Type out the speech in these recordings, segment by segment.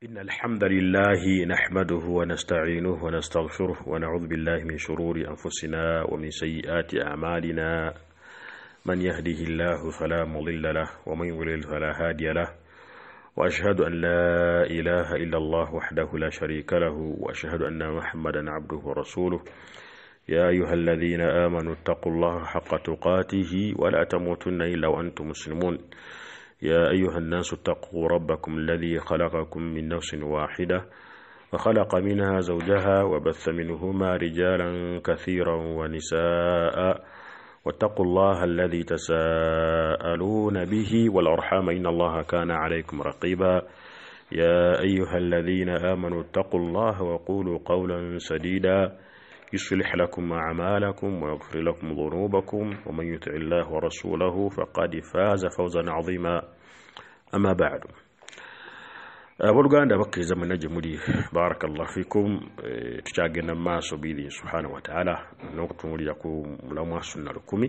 إن الحمد لله نحمده ونستعينه ونستغفره ونعوذ بالله من شرور أنفسنا ومن سيئات أعمالنا من يهده الله فلا مضل له ومن يضلل فلا هادي له وأشهد أن لا إله إلا الله وحده لا شريك له وأشهد أن محمدا عبده ورسوله يا أيها الذين آمنوا اتقوا الله حق تقاته ولا تموتن إلا وأنتم مسلمون يا أيها الناس اتقوا ربكم الذي خلقكم من نفس واحدة وخلق منها زوجها وبث منهما رجالا كثيرا ونساء واتقوا الله الذي تساءلون به والأرحام إن الله كان عليكم رقيبا يا أيها الذين آمنوا اتقوا الله وقولوا قولا سديدا يصلح لكم أعمالكم ويغفر لكم ذنوبكم ومن يطع الله ورسوله فقد فاز فوزا عظيما أما بعد أبولغان بكي زمن نجمدي بارك الله فيكم تشاغنا ما سبيدي سبحانه وتعالى نقطة مليكم لما سنة لكم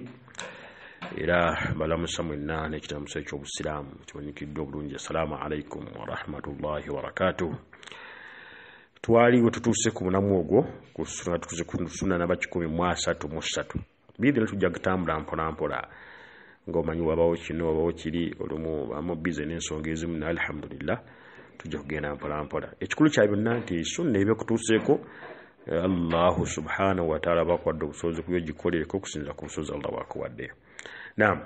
إلى بلام سمنا نجتم سيكم السلام تمنيك الدوغلون السلام عليكم ورحمة الله وبركاته twali wetutuse ku namwogo kusuna tukuze kusuna na bachikumi mwasatu musatu bidile tujja gutambula mpola ngomanyi wabawo kino wabawo kiri olumu amo business ongezi mu alhamdulillah tujja kugenda mpola ekikulu kya byonna nti sunna ebyo kutuseko Allah subhanahu wa ta'ala bakwadde obusobozi kubyo gikoleko kusinza ku busobozi Allah bwakuwadde. Naam,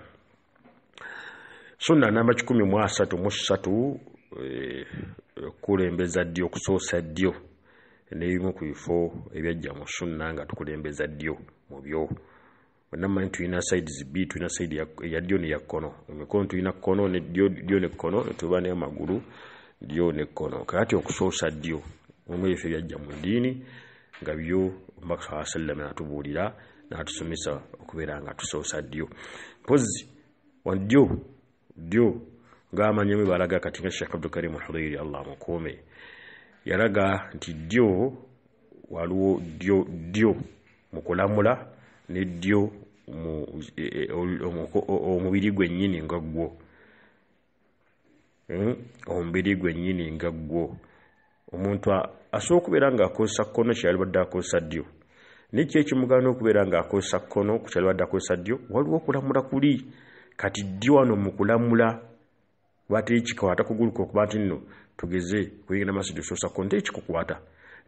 sunna namba 13 kulembeza ddyo okusoosa ddyo n'ebimu ku bifo ebyajja mu sunna nga tukulembeza ddyo mu byo bannammanyi tulina sides bbiri, tulina side ya ddyo ne ya kkono. Emikono tulina kkono ne ddyo ne kkono, ne tuba n'amagulu ddyo ne kkono. Kati okusoosa ddyo mu ebifo ebyajja mu ddiini nga byo Omubaka sallallahu alayhi wa sallam atubuulira n'atusomesa okubeera nga tusoosa ddyo. Mpozi wa ddyo ng'amanyemu balaga kati nga Sheikh Abdul Karim al-Hudayri Allah mukuume yalaga nti ddyo waliwo ddyo mu kulamula ne ddyo omubiri gwennyini nga gwo, omubiri gwennyini nga gwo. Omuntu asobola okubeera ng'akozesa kkono kyali badde akozesa ddyo, n'eki ekimugaana okubeera ng'akozesa kkono ku kyali badde akozesa ddyo, waliwo okulamula kuli. Kati ddyo wano mu kulamula bateri kikwata kuguluka okuba nti nno tugeze kuyingira masjidi osoosa kkono tekikukwata,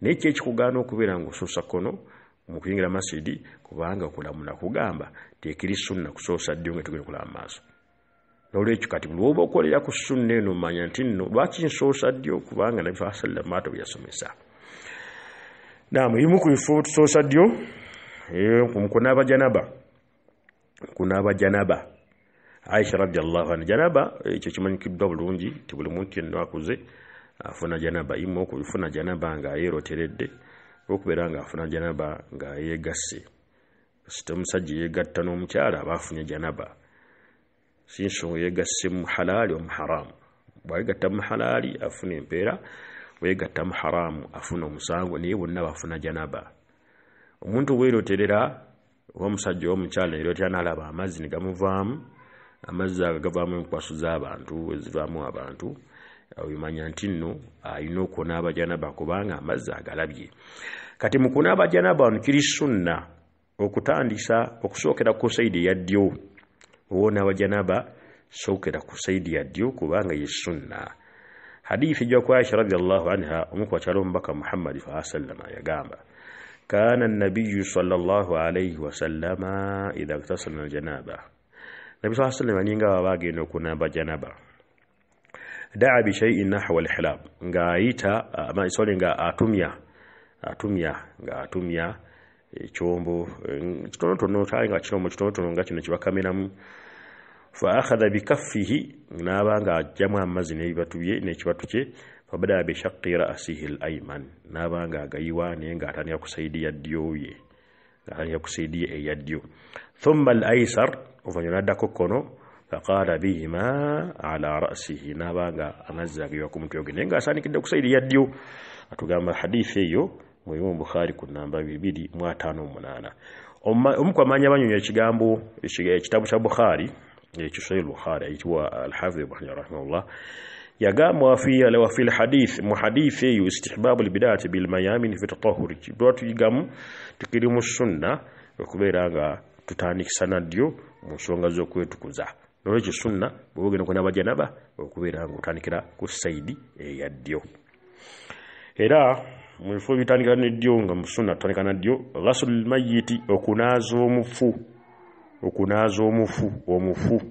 naye ekikugaana okubeera ng'osoosa kkono mu kuyingira masjidi kubanga okulamula kugamba tekiri sunna kusoosa ddyo nga tugenda kulaba maaso. N'olwekyo kati buli oba okolera ku sunna eno manya nti nno lwaki nsoosa ddyo kubanga Nabi sallallahu alayhi wa sallam ate bwe yasomesa. Naam, ebimu ku bifo tusoosa ddyo kunaaba janaba. Aisha radiyallahu anha janaba ekyo kimanyikiddwa bulungi ti buli muntu yenna akuze afuna janaba. Imu okufuna janaba nga yeeroteredde, okubeera nga afuna janaba nga yeegasse. Sita omusajja yeegatta n'omukyala aba afunye janaba, si nsonga yeegasse mu halaali wa mu haramu. Bw'ayegatta mu halaali afuna empeera, bw'ayegatta mu haramu afuna omusango, naye bonna bafuna janaba. Omuntu bweeroterera oba omusajja omukyala yeerotera n'alaba amazzi ne gamuvaamu, amazzi ago gavaamu enkwaso z'abantu ezivaamu abantu, abimanya nti nno alina okunaaba janaba kubanga amazzi agalabye. Kati mu kunaaba janaba wano kiri sunna okutandisa okusookera ku sayidi ya ddyo. Owonaaba janaba sookera ku sayidi ya ddyo kubanga ye sunna. Hadithi ejja ku Aisha radiyallahu anha, omu ku bakyala Omubaka Muhammad sallallahu alayhi wa sallam yagamba, kana an-nabiyyu sallallahu alayhi wa sallama idha iktasala al-janaba. Nabi sallallahu alayhi wa sallam aninga bagenda okunaaba janaba, daa bi shay'in nahwa al-hilab, ng'ayita nga atumya ekyombo kitonotono nga kino kitonotono nga kino kibakamiramu. Fa akhadha bi kaffihi, n'aba nga ajjamu amazzi n'ebibatu bye n'ekibatu kye. Fabada bi shaqqi ra'sihi al-ayman, n'aba nga agayiwa naye ng'atandika ku sayidi ya ddyo ye, ng'atandika ku sayidi eya ddyo. Thumma al-aysar, oluvannyuma n'addako kkono. Faqala bihima ala ra'sihi, n'aba nga amazzi agayiwa ku mutwe gwe naye ng'asaanikidde ku sayidi ya ddyo. Atugamba hadithi eyo mu Imam Bukhari ku namba 258. Omu ku amanyi abanyonyi ekigambo ekitabu kya Bukhari ekyo Sahih Bukhari ayitibwa Al-Hafidh Ibn Hajar rahimahullah يقام وفي الحديث محديث استحباب البداية بالميامن في التطهر دوت يقام تكريم السنة وكبيرا tutani sanadio musonga zo kwetukuza noleki sunna bwogeno kuna bajanaba okubera ngutanikira ku saidi yadio era mulifo bitanika nedio nga musunna tanika nadio ghasul mayyiti okunazo omufu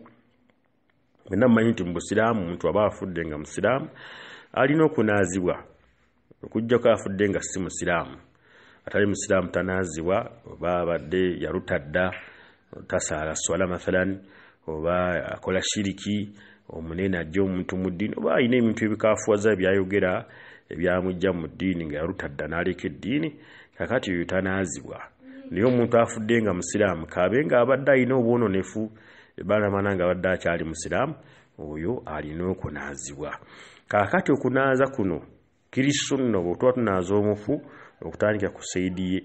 mena mayiti mbusiramu muntu abafudde nga musiramu alina okunazibwa okujja ko afudde nga si musiramu atali musiramu tanazibwa oba badde yarutadda tasala swala mathalan oba akola shiriki omunene ajja omuntu mu ddiini oba ayina ebintu ebikafuwaza byayogera ebyamujja mu ddiini nga yarutadda n'aleka eddiini kakati oyo tanazibwa naye omuntu afudde nga musiraamu kabe nga abadde ayina obwononefu ebalamana nga abadde akyali musiraamu oyo alina okunazibwa kakati okunaaza kuno kiri sunna bw'otuba tunaaza omufu okutandika ku sayidi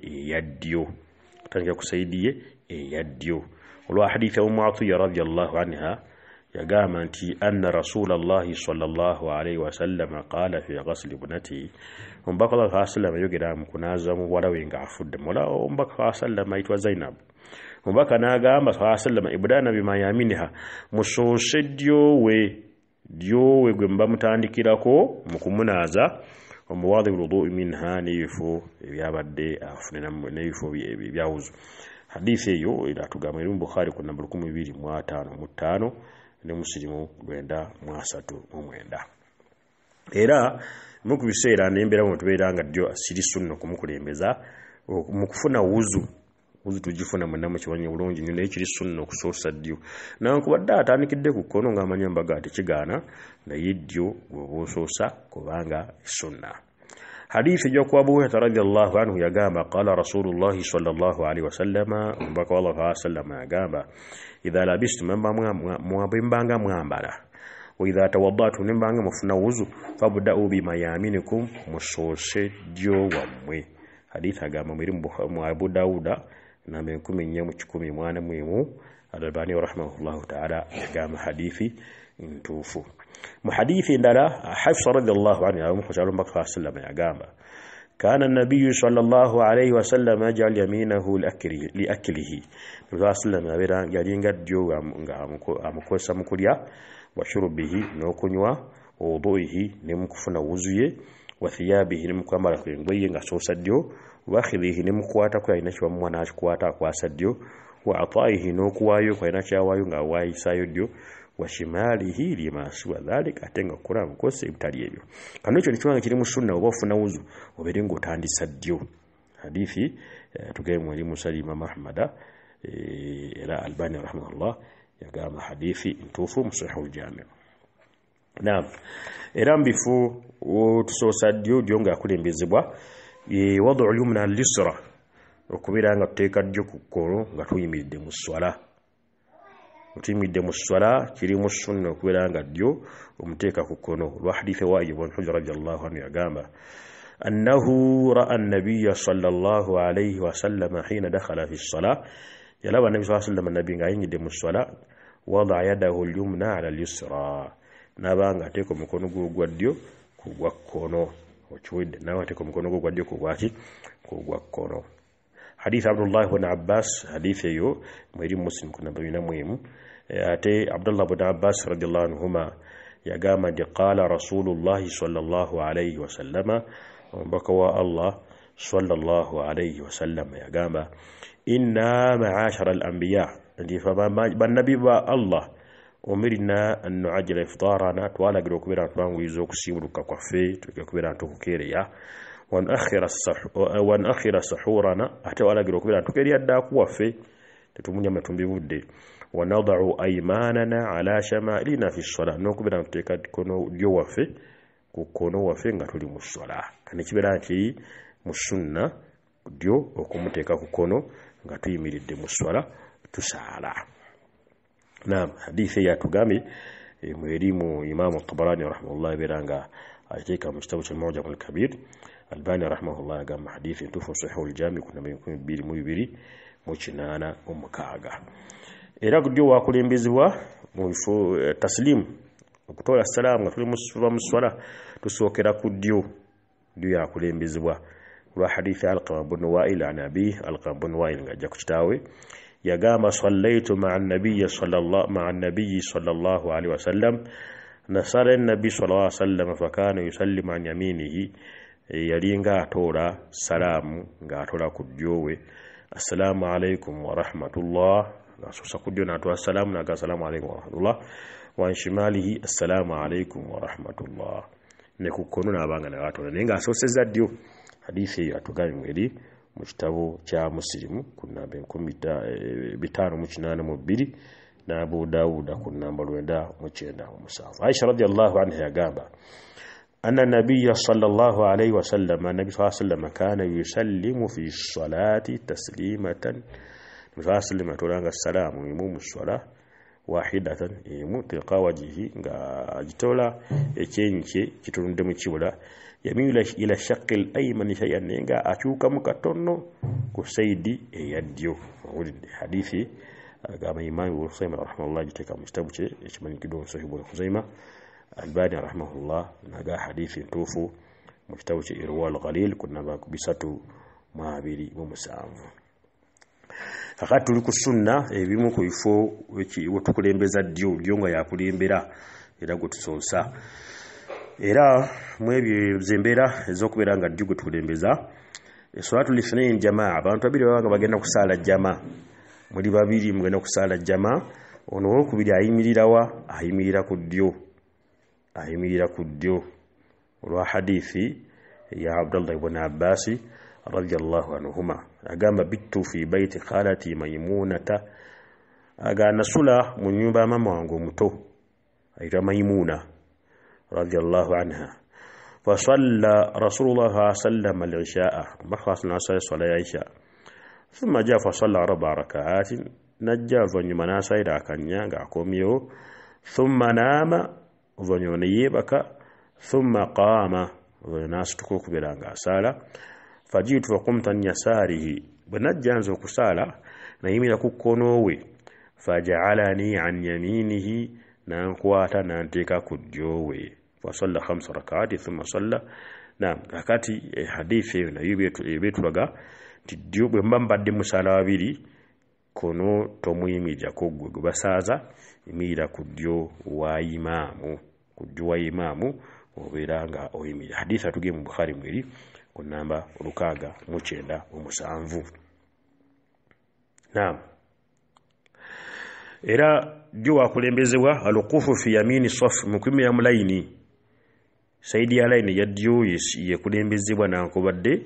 ye eyaddyo olwa hadithi ya Atiya radiyallahu anha yagamba nti anna rasulallahi sallallahu alayhi wa sallam qala fi ghasl ibnati ombaka Allah sallam yogera mu kunaaza mu bwala we nga afudde mola ombaka sallam aitwa Zainab ombaka n'agamba sallam ibdana bima yaminha musose dyowe gwe mba mutandikirako mu kumunaaza omuwadhi wudu minha nifo byabadde afunena nifo byawuzu hadithi eyo iratugamba eri mu Bukhari ku namba 1255 ne Muslimu 939 era mu kubiseera n'embera mu tubeera nga ddyo asiri sunno kumukulembeza mu kufuna wuzu tujifuna mu kiwanyi bulungi nnyo naye kiri sunno okusoosa ddyo nankubadde atandikidde ku kkono ng'amanya mbaga tekigaana naye ddyo bw'oba osoosa kubanga sunna حديث جاء أبو هريرة رضي الله عنه يقام قال رسول الله صلى الله عليه وسلم بقى الله عليه وسلم يقام إذا لبست مبنبانغا مغامبرا وإذا توضأت نبانغا مفنوز فابدأوا بميامنكم مشوشديو ومي حديث يقام مريم أبو داود نامنكم من يوم تشكمي موانا ميمو الألباني رحمه الله تعالى يقام حديثي انتوفو محديث دلا حفصة رضي الله عنها ومخشى بكر صلى الله عليه وسلم يقام كان النبي صلى الله عليه وسلم يجعل يمينه لأكله صلى الله عليه وسلم يبرا يدين قد جو أمكوسا مكوليا وشربه نوكنوا ووضوئه نمكفنا وزيه وثيابه نمكمل كنغوي غسوسا ديو واخذه نمكواتا كايناشوا موانا كواتا كواسا ديو وعطائه نوكوايو كايناشا وايو غواي سايو ديو washimalihi lima suwa dhalika atenga kura mukose ibitali ebyo kano ekyo nikiwanga kiri mu sunna oba ofuna wuzu obere ng'otandisa ddyo hadithi tugaye mwali musali Imam Ahmada era Albani rahimahullah yagamba hadithi ntuufu mu Sahihul Jami' naam era mbifu tusoosa ddyo nga akulembezebwa wadu al-yumna al-yusra okubera nga tuteeka ddyo ku kkono nga tuyimiridde mu swala utimide muswala kiri musunna okubera nga ddyo omuteeka ku kkono lwa hadithi wa Ibn Hujr radiyallahu anhu yagamba annahu ra'a an-nabiy sallallahu alayhi wa sallam hina dakhala fi as-salah yalaba nabi sallallahu alayhi wa sallam nabi nga yingide muswala wada yadahu al-yumna ala al-yusra nabanga ateko mukono gwa ddyo ku gwa kkono okiwedde nawe ateko mukono gwa ddyo ku gwaki ku gwa kkono حديث عبد الله بن عباس حديث يو مريم مسلم كنا بينا مهم أتي عبد الله بن عباس رضي الله عنهما يقام قال رسول الله صلى الله عليه وسلم بكوا الله صلى الله عليه وسلم يقام إنا معاشر الأنبياء بالنبي الله أمرنا أن نعجل إفطارنا طوال كبيرا طوال ويزوك سيمرك كفي كبيرا تكيريا وانأخر سحورنا حتى ولا غير كبيرا تكيريا داكوا في تتمنى ما تنبيودي ونضع أيماننا على شمالنا في الصلاة نكبيرا تكاد كونو ديو في كونو وفي غاتولي مصلاة كان كبيرا كي مسنة ديو okumuteka ku kono nga tuyimiridde mu swala tusala naam hadithi ya tugami mwelimu Imam Tabarani rahimahullah beranga ajeka mu kitabu cha Mu'jam al-Kabir Albani rahimahullah gama hadithi tufu Sahihul Jami kuna 22 mu kinana omukaaga era gudyo wakulembezebwa mu taslim okutola salamu tuli mu swala tusookera ku ddyo yakulembezebwa lwa hadithi Alqama ibn Wa'il an abi Alqama ibn Wa'il ngajja ku kitaawe yagamba sallaitu ma'a an-nabiy sallallahu alaihi wasallam nasara an-nabiy sallallahu alaihi wasallam fakana yusallimu an yaminihi yalinga atola salamu ngatola ku ddyowe assalamu alaikum wa rahmatullah nasusa ku ddyo natwa salamu naga assalamu alaikum wa rahmatullah wa shimalihi assalamu alaikum wa rahmatullah ne ku kono nabanga nagatola nenga asoseza ddyo hadithi atuganye mweri mu kitabo kya Muslimu ku namba 582 na Abu Dawud ku namba 997 Aisha radhiyallahu anha yagamba anna nabiyya sallallahu alayhi wasallam nabi sallallahu alayhi wasallam kana yusallimu fi salati taslimatan musallima tulanga salamu mu swala wahidatan mutiqa wajhi nga ajitola ekyenche kitunde mu kibula yamila ila shaqqil ayman shay'an nga achuka mukatono ku saidi yaddyo hadithi agama Imam Husaima rahimahullah jiteka mu kitabu kye ekimanyi kidogo Sahih Husaima Albani rahimahullah naga hadithi ntufu mu kitabu kye Irwal Ghalil kunna bisatu mwabiri mu musanvu kakati tuli ku sunna ebimu ku ifo wetukulembeza ddyo lyonga yakulembera era gutusoosa era mwebyo zembera ezokubera nga ddyo gutukulembeza salatu lithnain jamaa abantu babiri baba bagenda kusala jamaa muri babiri mugenda kusala jamaa ono wokubiri ayimirira ku ddyo olwa hadithi ya Abdullah ibn Abbas radiyallahu anhuma agamba bitu fi baiti khalati Maimunata agana sula mu nyumba ya mama wangu muto aitwa Maimuna radiyallahu anha fa salla rasulullah sallallahu alaihi wasallam al-isha makhasna sallallahu isha thumma jaa fa salla 4 rak'atin najja vanyuma nasaida akanyanga akomyo thumma nama vanyona yebaka thumma qama vanastuko kubiranga asala fajitu faqumta an yasarihi banajjanzo kusala nayimira ku konowe faja'alani an yaminihi nankwata nanteka ku ddyowe fa salla 5 rak'ati thumma salla na akati hadithi na yibetulaga tidyo bwe mbambadde musala wabiri kono tomuyimirira ko gwe basaza imira ku ddyo wa imamu oberanga oyimirira hadithi atuge mu Bukhari mweri ku namba 697 naam era ddyo wakulembezebwa alukufu fi yamini saf mukumi ya mulaini saidi ya line ya ddyo yekulembezebwa nankobadde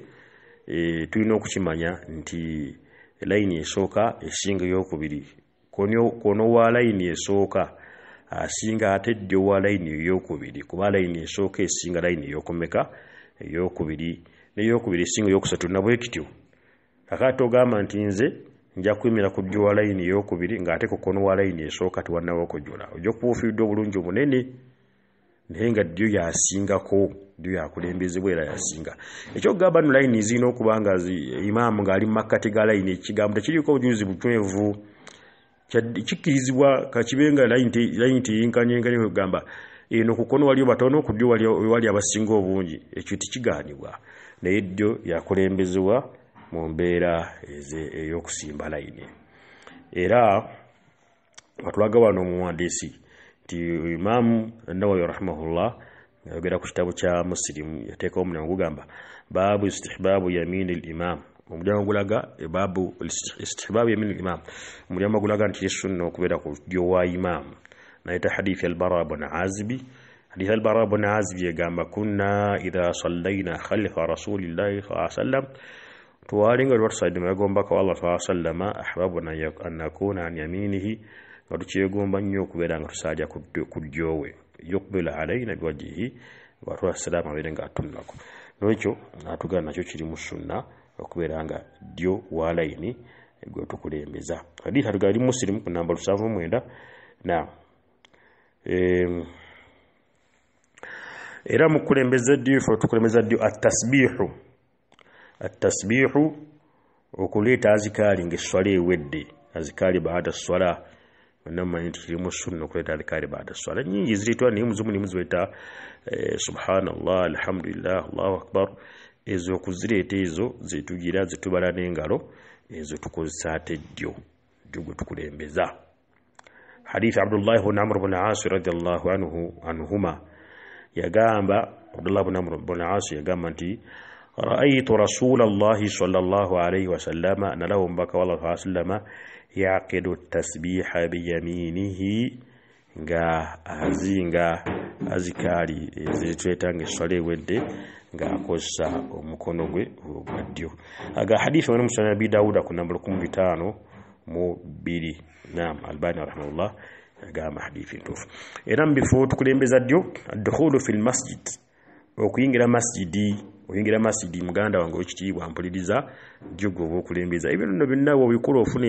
tulina okukimanya nti line esooka esinga yokubiri kono wa line esooka asinga ate ddyo wa line yokubiri kuba line esooka esinga line yokomeka yokubiri neyokubiri esinga yokusatu nabwe kityo kakati ogamba nti nze nja kwimira ku ddyo wa line yokubiri ng'ate ku kono wa line esooka tiwannawo okujula ojja kubuufiridde obulungi obunene naye nga ddyo yasingako ddyo yakulembezebwa era yasinga ekyokugamba no line zirina okubanga imaamu ng'ali mu makkati ga line ekigambo tekiriko obujulizi butwevu kikkirizibwa kakibenga line teyinkanyenganye okugamba eno ku kono waliyo batono ku ddyo wali abasinga obungi ekyo tekigaanibwa naye ddyo yakulembezebwa mu mbeera ey'okusimba line era watulaga wano omuwandiisi nti Imam Nawawi rahimahullah yogera ku kitabu kya Muslim yateekawo omulango gugamba babu istihbabu yamin al-imam omulyango gulaga babu istihbabu yamin al-imam omulyango gulaga nti sunna okubeera ku ddyo wa imam naita hadithi al-Bara ibn Azib hadith al-Bara ibn Azib yagamba kunna idha sallayna khalfa rasulillahi sallallahu alaihi wasallam tuwalinga lwatusayidi magomba ka Allah sallallahu alaihi wasallam ahbabuna an nakuna an yaminihi watukyegomba nnyo okubeera nga tusajja ku ddyowe yuqbilu alaina biwajhihi watwa salama abeere nga atunnako n'ekyo natugana nakyo kiri mu sunna okubeera nga ddyo wa layini gwe tukulembeza hadithi atugali Muslim ku namba 79 na era mukulembeza ddyo tukulembeza ddyo at-tasbihu okuleeta azikali ng'esswala ewedde azikali baada swala nama nti kirimu sunna okuleta adhikari baada swala nyingi zilitwa ni muzumu ni muzweta subhanallah alhamdulillah allahu akbar ezo kuzireta ezo zitugira zitubala n'engalo ezo tukozesa ate ddyo ddyo tukulembeza. Hadith Abdullah ibn Amr ibn As radiyallahu anhuma yagamba Abdullah ibn Amr ibn As yagamba nti رأيت رسول الله صلى الله عليه وسلم نلهم بك والله صلى الله عليه وسلم يعقد التسبيح بيمينه nga azikali zitwetanga swale wedde nga akosa omukono gwe ogwaddyo. Aga hadithi wa Musnad Abi Dawud ku namba 15 mu 2. Naam, Albani rahimahullah agama hadithi ntufu. Era mbifo tukulembeza ddyo ad-dukhulu fil masjid, okuyingira masjidi muganda wange ekitiibwa mpuliriza ddyo gwe okulembeza ebyo nno byonna bw'obikola ofuna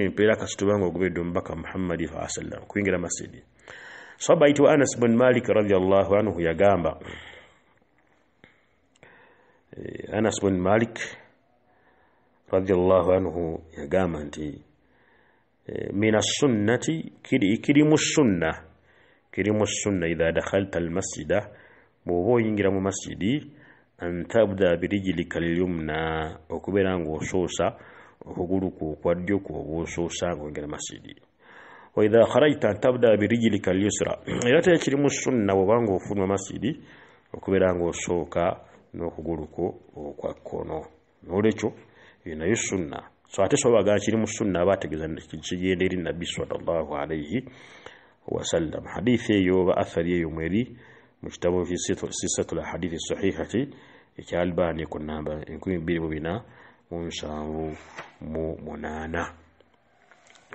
empeera kasitubanga ogubedde omubaka Muhammad sallallahu alaihi wasallam kuyingira masjidi. Sahaba aitibwa Anas bin Malik radiyallahu anhu yagamba, Anas bin Malik radiyallahu anhu yagamba nti min as-sunnati kirimu sunna idha dakhalta al-masjida bw'oba oyingira mu masjidi an tabda birijlika al-yumna okubeera ng'osoosa okugulu kwo okwaddyo kw'oba osoosa ng'oyingira masjidi. Wa idha kharajta an tabda birijlika al-yusra, era tekirimu sunna bw'oba ng'ofunwa masjidi okubeera ng'osooka n'okugulu kwo okwa kkono. N'olwekyo eyo nayo sunna. So ate sobaga kirimu sunna abategeeza kigenda eri Nabbi sallallahu alayhi wasallam. Hadithi eyo ba athari eyo mweri mu kitabu Sisatul Hadithi Sahihati ekya Albani ku namba 2278.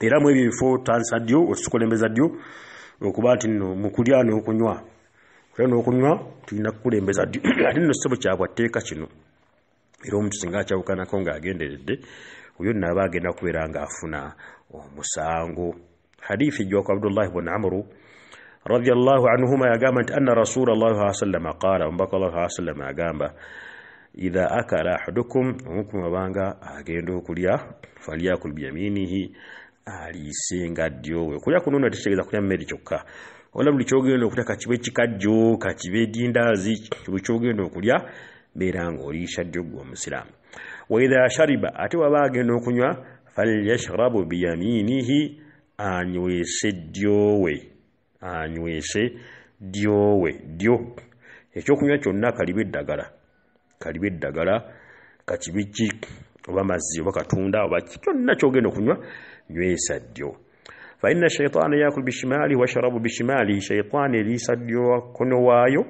Era mu ebifo tansa ddyo otukulembeza ddyo okuba ati nno mu kulya n'okunywa. Kulya n'okunywa tulina kukulembeza ddyo. Ate nno ssebo kyabwatteeka kino. Era omuntu singa akyawukanako ng'agenderedde oyo naba agenda kubeera ng'afuna omusango. Hadithi ejwa ku Abdullah ibn Amr radiyallahu anhuma yagamba nti anna Rasulullah sallallahu alaihi wasallam qala, mbaka Allah sallallahu alaihi wasallam yagamba idha akala ahadukum, omukum abanga agenda okulya falyakul biyaminihi, alisenga ddyowe. Okulya kuno nategeeza kulya mmere kyokka, wala buli kyogenda okulya kakibe kikajjo kakibe dindazi buli kyogenda okulya beera ng'oliisha ddyo gwe omusiraamu. Wa idha shariba, ate waba agenda okunywa falyashrabu biyaminihi, anywese ddyowe ddyo. Ekyokunywa kyonna kalibe eddagala kakibiki oba mazzi oba katunda oba kyonna kyogenda okunywa nywesa ddyo. Fa inna shaytaana yakul bishimali wa sharabu bishimali, shaytaani eriisa ddyo kono waayo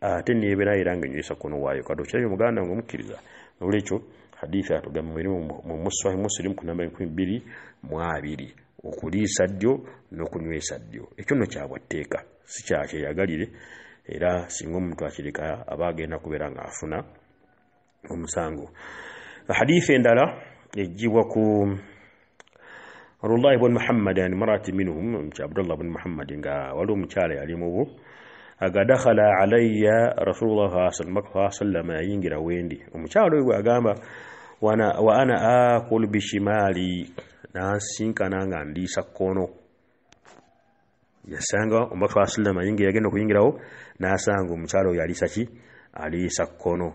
ate nebeera era nga nywesa kono waayo. Kati okirabye muganda nga omukkiriza. N'olwekyo hadithi atugamba mu Sahih Muslim ku namba 22 okuliisa ddyo n'okunywesa ddyo. Ekyo nno kyabwatteeka si kyakyeyagalire, era singa omuntu akireka aba agenda kubeera ng'afuna omusango. Hadithi endala ejjibwa ku Abdullah ibn Muhammad yani marati minhum, Abdullah ibn Muhammad nga waliwo omukyala yali mubo agadakhala alayya Rasulullah sallallahu alaihi wasallam yayingira wendi. Omukyala oyo agamba wa ana akulu bishimali, nansinkana nga ndiisa kkono. Yasanga omubaka wa sallam ayingira yagenda okuyingirawo n'asanga omukyala oyo aliisa ki? Aliisa kkono.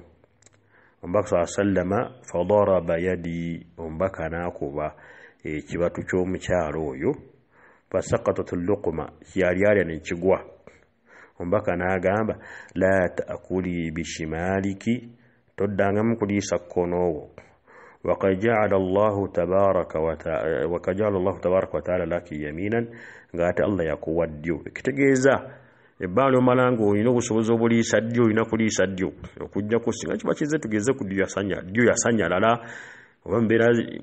Omubaka wa sallam fadaraba yadi, omubaka n'akuba ekibatu ky'omukyala oyo, fasaqatat al-luqma, kyali alya ne kigwa. Omubaka n'agamba la ta'kuli bishimaliki, toddangamu kuliisa kkonowo. وقد جعل الله تبارك وتعالى لك يمينا, ngate Allah yakuwaddyo. Ekitegeeza ebbalo malango olina obusobozi obuliisa ddyo, olina kuliisa ddyo okujja kusinga kiba kize tugeze ku ddyo yasanyalala oba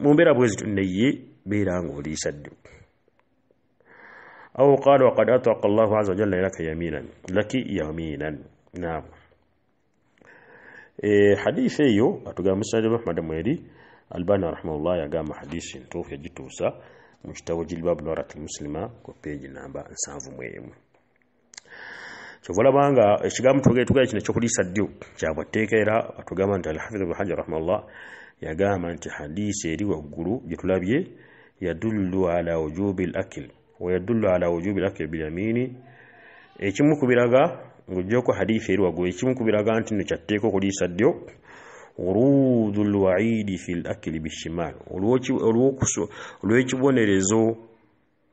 mu mbeera bwezi neye beera ng'oliisa ddyo. Aw qala waqad ataqa Allahu azza wa jalla laki yaminan. Naam, hadithi eyo atugamba Musnad Ahmad mweri Albani rahimahullah yagamba hadithi ntuufu yagituusa mu kitabo Jilbab al-Mar'ati al-Muslima ku page namba 71. Kyovola banga ekigambo tugaye kino ekyokuliisa ddyo kyabwatteeka, era atugamba nti Al-Hafiz Ibn Hajar rahimahullah yagamba nti hadithi eri waggulu gye tulabye yadullu ala wujubi al-akl wa yadullu ala wujubi al-akl bil yamini ekimu kubiraga ngujjoko hadithi eri waggulu ekimu kubiraga nti no kyatteeko kuliisa ddyo urudul wa'idi fil akli bishimal olw'ekibonerezo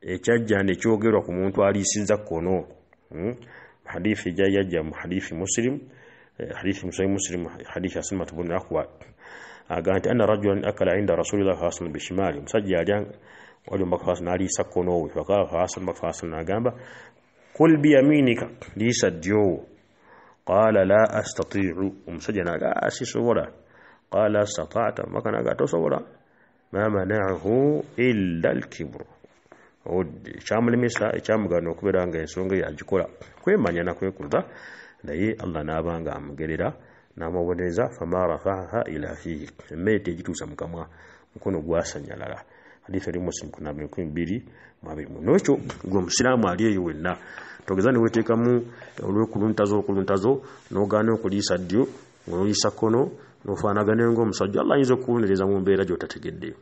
ekyajja ne kyogerwa ku muntu aliisinza kkono hadithi jayajja mu hadithi muslim hadithi asma ibn aqwa agante anna rajulan akala inda rasulillah sallallahu alaihi wasallam bishimali musajja alya wali mbakafas na aliisa kkono we fakala hasan mbakafas na agamba kul bi yaminika liisa ddyo qala la astati'u umusajja naga sisobola qala astata'ta makana gatosobola ma mana'ahu illa al-kibr kyamulemesa ekyamugana okubeera nga ensonga yagikola kwemanya nakwekuza naye Allah n'abanga amugerera n'amubonereza fama rafaha ila fihi emmere tegituusa mukamwa mukono gwasanyalala hadithi eri muslim kuna 22 n'ekyo gwe omusiraamu ali eyo wenna togeza ne weteekamu olw'okuluntazo n'ogaana okuliisa ddyo ng'oliisa kkono n'ofaanagana ng'omusajja Allah ayinza okukubonereza mu mbeera gy'otategedde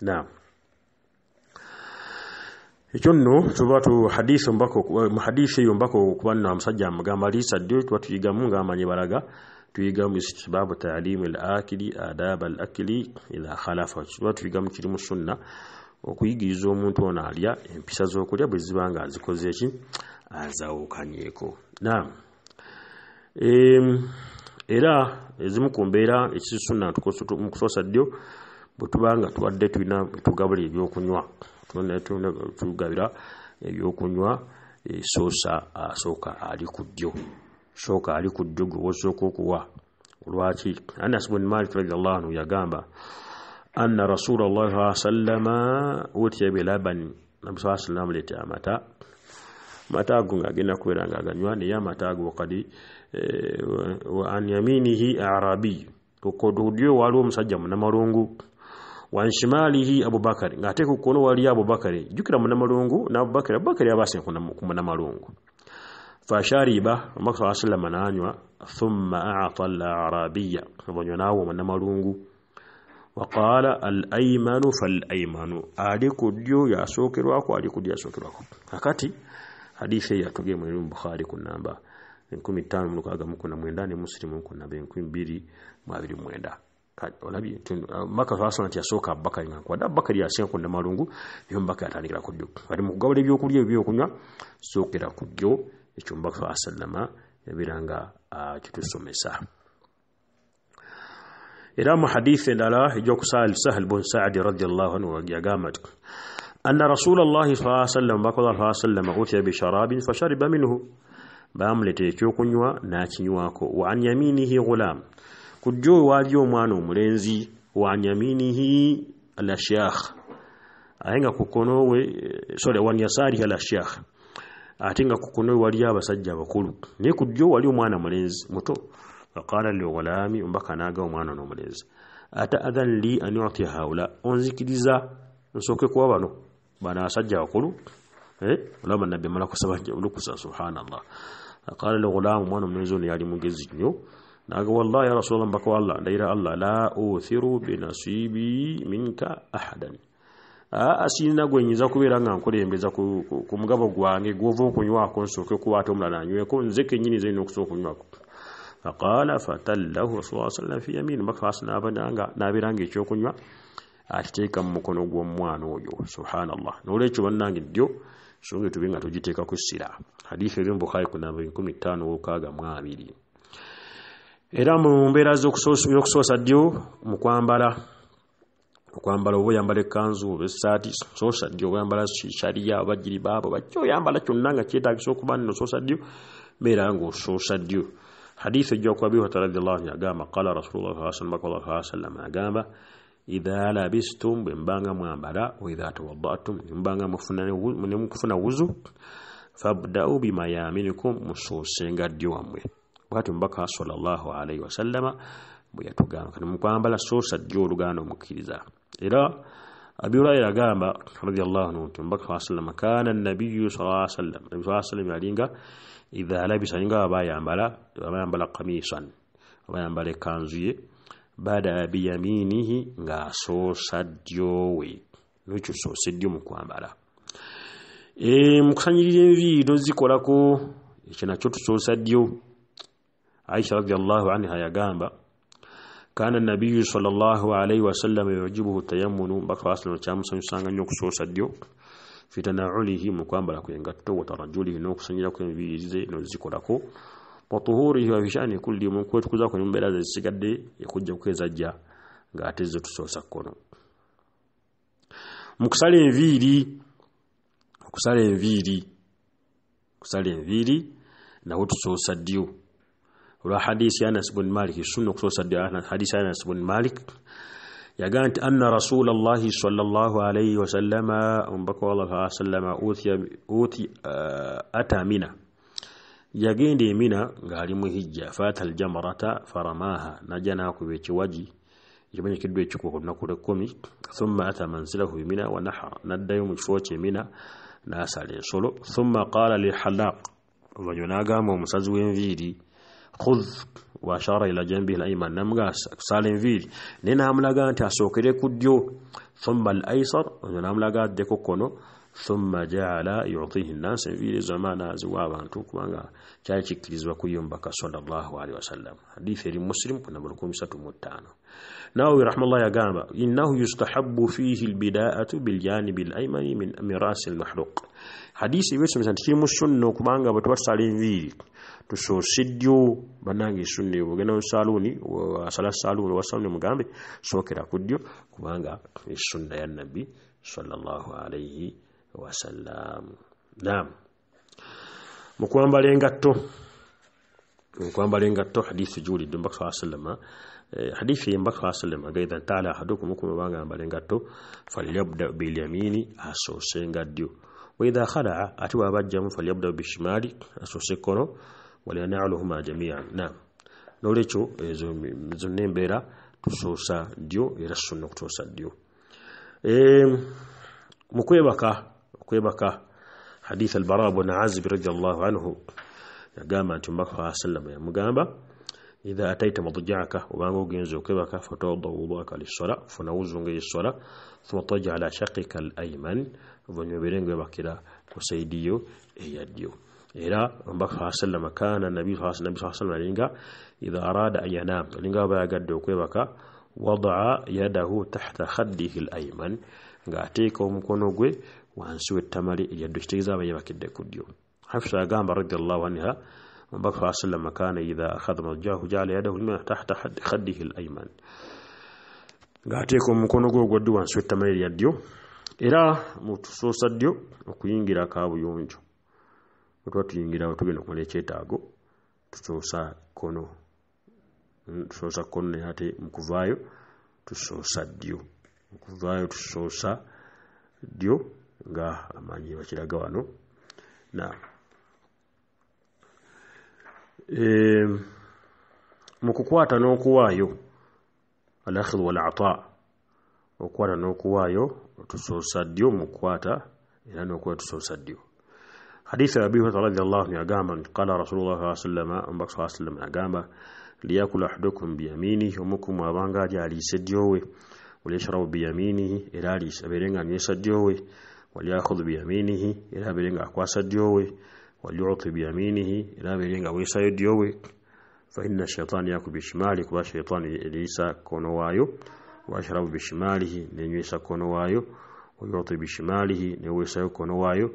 naam ekyo nno tuba tu hadithi eyo mbako okuba nno omusajja amugamba liisa ddyo tuba tuyigamu ng'amanyi balaga tuyigamu istihbaabu ta'liimi al-akili aadaaba al-akili idha khalafa tuba tuyigamu kiri mu sunna okuyigiriza omuntu ono alya empisa z'okulya bwe ziba nga azikoze eki azawukanyeeko naam era ezimu ku mbeera ekisunna mu kusoosa ddyo bwe tuba nga tuwadde tulina tugabula ebyokunywa tugabira ebyokunywa asooka ali ku ddyo sooka ali ku ddyo gwe wosooka okuwa lwaki Anas bin Malik radiyallahu anhu yagamba anna Rasulullah sallallahu alaihi wasallam utiya bilaban nabi sallallahu alaihi wasallam leta amata ago ng'agenda kubeera ng'aganywa naye amata ago kadi wa an yaminihi arabi okodudyo waliwo omusajja munamalungu wa shimalihi Abubakar ng'ate ku kkono wali Abubakar jukira munamalungu n'Abubakar abase ku munamalungu fashariba Muhammad sallallahu alaihi wasallam ananywa thumma a'ta al-arabiyya abanywa nawo munamalungu waqala al-aymanu fal-aymanu aliku ddyo yasookerwako aliku ddyo yasookerwako akati hadithi yatogeye mu Bukhari ku namba 1569 ne Muslim ku namba 2229 olabi maka fasona ati yasooka Abubakar ngakwa Abubakar yasenga ku namalungu yo mbaka atandikira ku ddyo bali mu kugabula ebyokulya ebyokunywa sookera ku ddyo ekyo mbaka sallama yabiranga kitusomesa era mu hadithi endala ejokusali Sahal bin Sa'd radiyallahu anhu yagamba anna Rasulullah sallallahu alaihi wasallam baqala sallallahu utiya bi sharabin fashariba minhu bamlete ekyokunywa n'akinywako wa an yaminihi ghulam kujjo wali omwana omulenzi wa an yaminihi al-shayakh ayenga kukono we wa yasari al-shayakh atinga kukono wali abasajja bakulu ne kujjo wali omwana mulenzi muto faqala li ghulami mbaka naga omwana n'omulenzi ata adhan li an yu'ti haula onzikiriza nsoke kuwa bana asajja bakulu ulama nabbi malako sabanja ulukusa subhanallah qala li ghulam mwana omulenzi ono yali mugezi nnyo naga wallahi ya rasulullah mbaka wallah ndaira Allah la uthiru bi nasibi minka ahadan asina gwenyiza kubeera nga nkulembeza ku mugabo gwange gwova okunywako nsoke kuwaata omulala anyweko nze kennyini zalina okusooka okunywako faqala fatallahu rasulullah sallallahu fi yamin mbaka asina n'abiranga ekyokunywa akiteeka mu mukono gw'omwana oyo subhanallah n'olwekyo bannange ddyo songa tube nga tugiteeka ku ssira hadithi eri mu Bukhari ku namba 1562 era mu mbeera z'okusoosa ddyo mu kwambala oba oyambala ekkanzu oba essaati soosa ddyo oyambala shariya oba jiribaabo bajja oyambala kyonna nga kyetaagisa okuba nno soosa ddyo beera ng'osoosa ddyo hadithi ejja ku Abi Hurayra radiyallahu anhu agamba qala Rasulullah sallallahu alaihi wasallam agamba idha labistum bembanga mwambala wa idha tawaddatum mbanga mufuna wuzu fabda'u bima yaminikum musosenga ddyo wamwe bwatu mbaka sallallahu alaihi wasallama bwe yatugamba kana mukwambala soosa ddyo oluganda omukkiriza era Abi Hurayra agamba radiyallahu anhu mbaka sallama kana an-nabiyyu sallallahu alaihi wasallam yalinga idha labisa inga bayambala qamisan bayambala kanzu ye bada biyaminihi nga soosa ddyo we n'ekyo tusoose ddyo mu kwambala. Mu kusanyirira enviiri n'ozikolako ekyo nakyo tusoosa ddyo. Aisha radiyallahu anha yagamba kana nabiyyu sallallahu alayhi wa sallam yujibuhu tayammunu mbaka wasalamu kyamusanyusanga nnyo okusoosa ddyo fi tana'ulihi mu kwambala kwengatto wa tarajulihi n'okusanyirako enviiri ze n'ozikolako wa tuhurihi wa fishani kulli mu kwetukuzaako mu mbeera ze zisigadde ekujja kukezajja ng'ate zo tusoosa kkono. Mu kusala enviiri nawo tusoosa ddyo. Olwa hadisi ya Anas bin Malik sunna kusoosa ddyo. Hadisi ya Anas bin Malik yagaa nti anna rasulallahi sallallahu alayhi wa sallama mbaka Allah sallama ata Mina, yagenda e Mina ng'ali mu hijja, fata aljamarata faramaha, najja n'akuba ekiwaji ekimanyikiddwa ekikuba ku lunaku lw'ekkumi. Thumma ata manzilahu bi Mina wa nahara, n'addayo mu kifo kye Mina n'asala ensolo. Thumma qaala lilhalaq, oluvannyuma n'agamba omusazi w'enviiri khudh wa ashara ila janbihi al-ayman, namugasa kusala enviiri naye n'amulaga nti asookere ku ddyo. Thumma al-aysar, n'amulaga addeko kkono. Thumma ja'ala yu'tihi an-nas, enviiri zamaana ziwa abantu kubanga kyali kikkirizibwa kuyombaka sallallahu alaihi wasallam. Hadithi eri Muslim ku namba 305. Nawawi rahimahullah yagamba innahu yustahabbu fihi al-bida'atu bil janib al-aymani min miras al-mahluq. Hadithi ibisomesa nti kiri mu sunna kubanga bwe twasala enviiri tusoose ddyo. Bannange sunna ogenda mu saluuni wasala saluuni wasaluni mugambe sookera ku ddyo kubanga sunna ya nabbi sallallahu alayhi wasallam. Naam, mu kwambala engatto hadithi julidde mbaka sallama hadithi mbaka sallama gaida taala ahadukum banga ambala engatto falyabda bil yamini, asoose nga ddyo. Wa idha khala'a, ati wabajjamu falyabda bishimali, asoose kono. ولينعلهما جميعا. نعم، نوليكو ezo nembeera tusoosa ddyo era sunna kutusoosa ddyo. Mu kwebaka hadith al-Bara ibn Azib radiyallahu anhu yagamba nti mbaka sallam yamugamba idha ataita madja'aka, obanga ogenze okwebaka fatawadda wudu'aka lis-sala, funa wuzunga lis-sala, thumma taj'al ala shaqika al-ayman, vonyobelenge bakira ku saidiyo eyaddyo. Era mbaka sallama kana nabi sallallahu alaihi wasallam alinga idha arada an yanam, alinga bayagadde okwebaka wada'a yadahu tahta khaddihi al-ayman, ng'ateeka omukono gwe wansi w'ettamali eryaddo, kitegeeza aba yebakidde ku ddyo. Hafsa agamba radiyallahu anha mbaka sallama kana idha akhadha madjahu ja'ala yadahu tahta khaddihi al-ayman, ng'ateeka omukono gwe ogwa ddyo wansi w'ettamali eryaddo. Era mutusoosa ddyo okuyingira kaabuyonjo. Otwa tuyingira otugenda okukola ekyetaago tusoosa kono, naye ate mu kuvaayo tusoosa ddyo. Mu kuvaayo tusoosa ddyo nga amaanyi bakiraga wano. Mu kukwata n'okuwaayo al-akhidh wal-ata, okukwata n'okuwaayo tusoosa ddyo mu kukwata era n'okuwaayo tusoosa ddyo. حديث أبي هريرة رضي الله عنه قال قال رسول الله صلى الله عليه وسلم قال ليأكل أحدكم بيمينه ومكم وابانغا جالي سديوه وليشرب بيمينه إلى ليس بيرنغا نيسديوه وليأخذ بيمينه إلى بيرنغا أقواسديوه وليعطي بيمينه إلى بيرنغا ويسيديوه فإن الشيطان يأكل بشماله والشيطان ليس كونوايو ويشرب بشماله نيسا كونوايو ويعطي بشماله نيسا كونوايو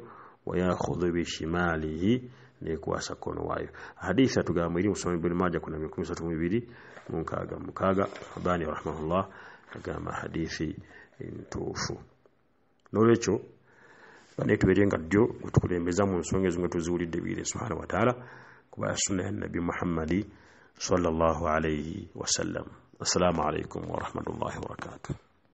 ويأخذ بشماله نيكواسا كونو وايو. حديث تغامري مسلم بن ماجه كنا 132 mukaga Albani rahimahullah agamba hadithi ntuufu. Nolwekyo bane tuberenga ddyo gutukulembeza mu nsonga ezimwe tuziwulidde bire subhanahu wa ta'ala kuba sunna ya nabi Muhammadi sallallahu alayhi wa sallam. Assalamu alaykum wa rahmatullahi wa barakatuh.